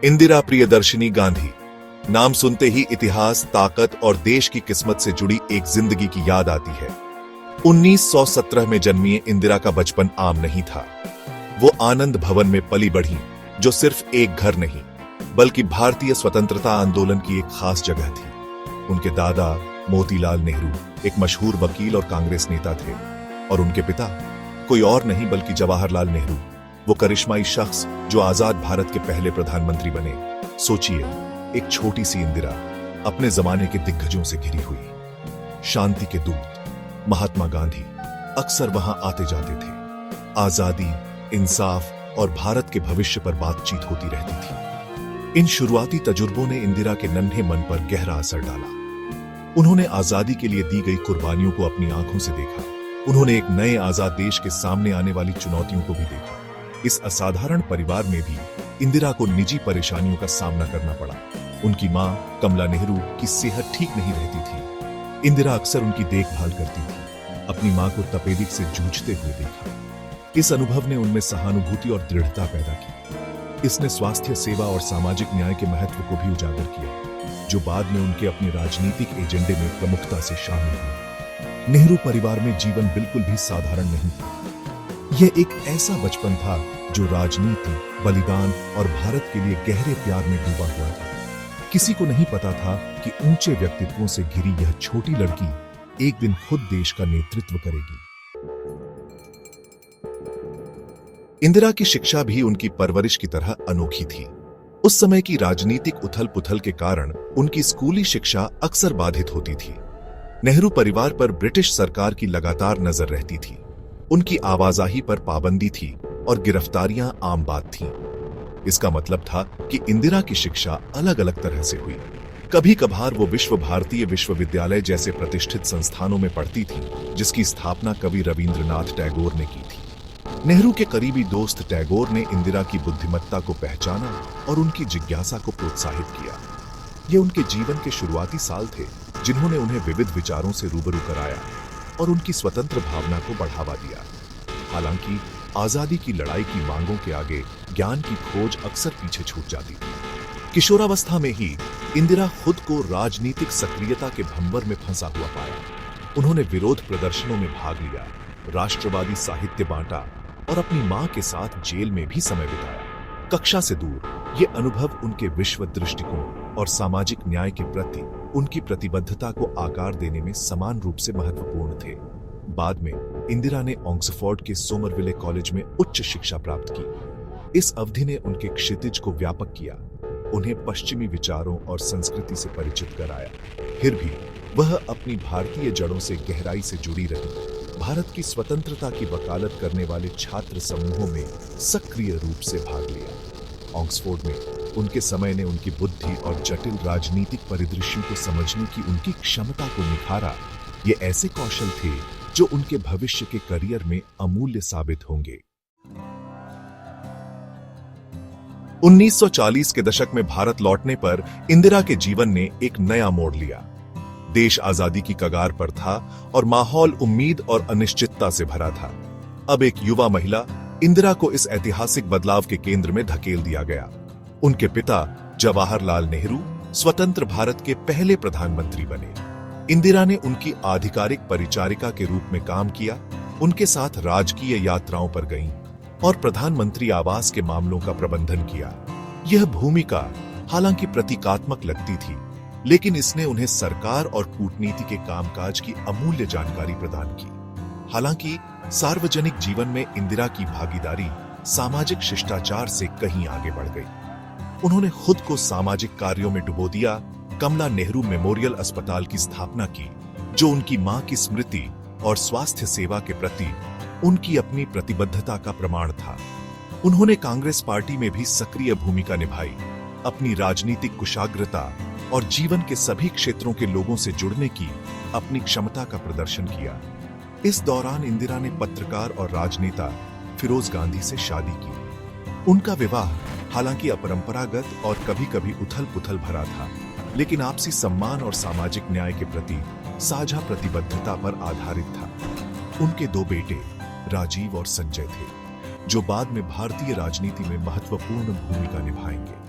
इंदिरा प्रियदर्शिनी गांधी। नाम सुनते ही इतिहास, ताकत और देश की किस्मत से जुड़ी एक जिंदगी की याद आती है। 1917 में जन्मी इंदिरा का बचपन आम नहीं था। वो आनंद भवन में पली बढ़ी, जो सिर्फ एक घर नहीं बल्कि भारतीय स्वतंत्रता आंदोलन की एक खास जगह थी। उनके दादा मोतीलाल नेहरू एक मशहूर वकील और कांग्रेस नेता थे और उनके पिता कोई और नहीं बल्कि जवाहरलाल नेहरू, वो करिश्माई शख्स जो आजाद भारत के पहले प्रधानमंत्री बने। सोचिए, एक छोटी सी इंदिरा अपने जमाने के दिग्गजों से घिरी हुई। शांति के दूत महात्मा गांधी अक्सर वहां आते जाते थे। आजादी, इंसाफ और भारत के भविष्य पर बातचीत होती रहती थी। इन शुरुआती तजुर्बों ने इंदिरा के नन्हे मन पर गहरा असर डाला। उन्होंने आजादी के लिए दी गई कुर्बानियों को अपनी आंखों से देखा। उन्होंने एक नए आजाद देश के सामने आने वाली चुनौतियों को भी देखा। इस असाधारण परिवार में भी इंदिरा को निजी परेशानियों का सामना करना पड़ा। उनकी मां कमला नेहरू की सेहत ठीक नहीं रहती थी। इंदिरा अक्सर उनकी देखभाल करती थी। अपनी मां को तपेदिक से जूझते हुए देखा। इस अनुभव ने उनमें सहानुभूति और दृढ़ता पैदा की। इसने स्वास्थ्य सेवा और सामाजिक न्याय के महत्व को भी उजागर किया, जो बाद में उनके अपने राजनीतिक एजेंडे में प्रमुखता से शामिल हुए। नेहरू परिवार में जीवन बिल्कुल भी साधारण नहीं था। यह एक ऐसा बचपन था जो राजनीति, बलिदान और भारत के लिए गहरे प्यार में डूबा हुआ था। किसी को नहीं पता था कि ऊंचे व्यक्तित्वों से घिरी यह छोटी लड़की एक दिन खुद देश का नेतृत्व करेगी। इंदिरा की शिक्षा भी उनकी परवरिश की तरह अनोखी थी। उस समय की राजनीतिक उथल-पुथल के कारण उनकी स्कूली शिक्षा अक्सर बाधित होती थी। नेहरू परिवार पर ब्रिटिश सरकार की लगातार नजर रहती थी। उनकी आवाजाही पर पाबंदी थी और गिरफ्तारियां आम बात थीं। इसका मतलब था कि इंदिरा की शिक्षा अलग अलग तरह से हुई। कभी कभार वो विश्व भारतीय विश्वविद्यालय जैसे प्रतिष्ठित संस्थानों में पढ़ती थी, जिसकी स्थापना कवि रविंद्रनाथ टैगोर ने की थी। नेहरू के करीबी दोस्त टैगोर ने इंदिरा की बुद्धिमत्ता को पहचाना और उनकी जिज्ञासा को प्रोत्साहित किया। ये उनके जीवन के शुरुआती साल थे, जिन्होंने उन्हें विविध विचारों से रूबरू कराया और उनकी स्वतंत्र भावना को बढ़ावा दिया। हालांकि आजादी की लड़ाई की मांगों के आगे ज्ञान की खोज अक्सर पीछे छूट जाती थी। किशोरावस्था में ही इंदिरा खुद को राजनीतिक सक्रियता के भंवर में फंसा हुआ पाया। उन्होंने विरोध प्रदर्शनों में भाग लिया, राष्ट्रवादी साहित्य बांटा और अपनी मां के साथ जेल में भी समय बिताया। कक्षा से दूर ये अनुभव उनके विश्व दृष्टिकोण और सामाजिक न्याय के प्रति उनकी प्रतिबद्धता को आकार देने में समान रूप से महत्वपूर्ण थे। बाद में इंदिरा ने ऑक्सफोर्ड के सोमरविले कॉलेज में उच्च शिक्षा प्राप्त की। इस अवधि ने उनके क्षितिज को व्यापक किया, उन्हें पश्चिमी विचारों और संस्कृति से परिचित कराया। फिर भी वह अपनी भारतीय जड़ों से गहराई से जुड़ी रही। भारत की स्वतंत्रता की वकालत करने वाले छात्र समूहों में सक्रिय रूप से भाग लिया। ऑक्सफोर्ड में उनके समय ने उनकी बुद्धि और जटिल राजनीतिक परिदृश्यों को समझने की उनकी क्षमता को निखारा। ये ऐसे कौशल थे जो उनके भविष्य के करियर में अमूल्य साबित होंगे। 1940 के दशक में भारत लौटने पर इंदिरा के जीवन ने एक नया मोड़ लिया। देश आजादी की कगार पर था और माहौल उम्मीद और अनिश्चितता से भरा था। अब एक युवा महिला इंदिरा को इस ऐतिहासिक बदलाव के केंद्र में धकेल दिया गया। उनके पिता जवाहरलाल नेहरू स्वतंत्र भारत के पहले प्रधानमंत्री बने। इंदिरा ने उनकी आधिकारिक परिचारिका के रूप में काम किया, उनके साथ राजकीय यात्राओं पर गईं और प्रधानमंत्री आवास के मामलों का प्रबंधन किया। यह भूमिका हालांकि प्रतीकात्मक लगती थी, लेकिन इसने उन्हें सरकार और कूटनीति के कामकाज की अमूल्य जानकारी प्रदान की। हालांकि सार्वजनिक जीवन में इंदिरा की भागीदारी सामाजिक शिष्टाचार से कहीं आगे बढ़ गई। उन्होंने खुद को सामाजिक कार्यों में डुबो दिया। कमला नेहरू मेमोरियल अस्पताल की स्थापना की, जो उनकी मां की स्मृति और स्वास्थ्य सेवा के प्रति उनकी अपनी प्रतिबद्धता का प्रमाण था। उन्होंने कांग्रेस पार्टी में भी सक्रिय भूमिका निभाई, अपनी राजनीतिक कुशाग्रता और जीवन के सभी क्षेत्रों के लोगों से जुड़ने की अपनी क्षमता का प्रदर्शन किया। इस दौरान इंदिरा ने पत्रकार और राजनेता फिरोज गांधी से शादी की। उनका विवाह हालांकि अपरंपरागत और कभी-कभी उथल-पुथल भरा था, लेकिन आपसी सम्मान और सामाजिक न्याय के प्रति साझा प्रतिबद्धता पर आधारित था। उनके दो बेटे राजीव और संजय थे, जो बाद में भारतीय राजनीति में महत्वपूर्ण भूमिका निभाएंगे।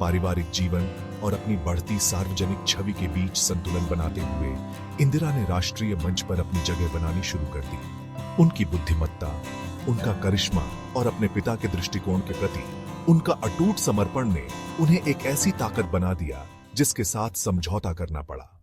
पारिवारिक जीवन और अपनी बढ़ती सार्वजनिक छवि के बीच संतुलन बनाते हुए इंदिरा ने राष्ट्रीय मंच पर अपनी जगह बनानी शुरू कर दी। उनकी बुद्धिमत्ता, उनका करिश्मा और अपने पिता के दृष्टिकोण के प्रति उनका अटूट समर्पण ने उन्हें एक ऐसी ताकत बना दिया जिसके साथ समझौता करना पड़ा।